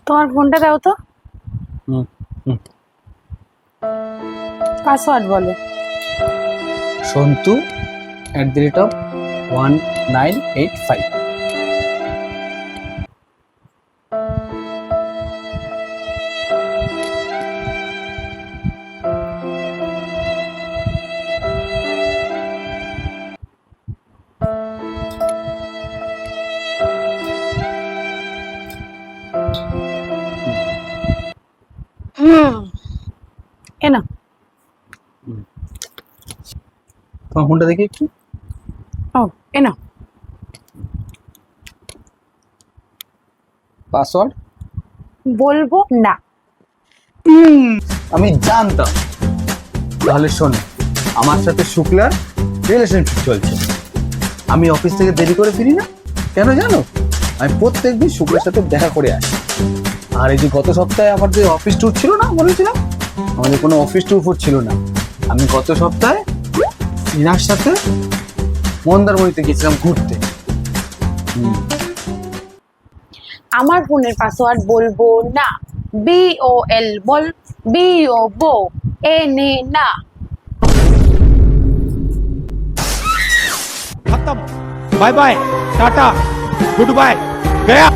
তোমার ফোনটা দাও তো। পাসওয়ার্ড বলো। সন্তু@1985। এ না, তোমার ফোনটা দেখি একটু। ও এ না, পাসওয়ার্ড বলবো না। আমি জানতাম। তাহলে শোনো, আমার সাথে শুক্লার রিলেশনশিপ চলছে। আমি অফিস থেকে দেরি করে ফিরি না কেন জানো? আমি প্রত্যেকদিন শুক্লার সাথে দেখা করে আসি। আর এই যে গত সপ্তাহে আমার যে অফিস ট্যুর ছিল না, বলেছিলাম আমাদের কোনো অফিস ট্যুর ছিল না। আমি গত সপ্তাহে ইনার সাথে মন্দারমণিতে গেছিলাম ঘুরতে। আমার ফোনের পাসওয়ার্ড বলবো না। BOL বল, BO বো, NA না। खत्म। बाय बाय, टाटा, गुड बाय, गया।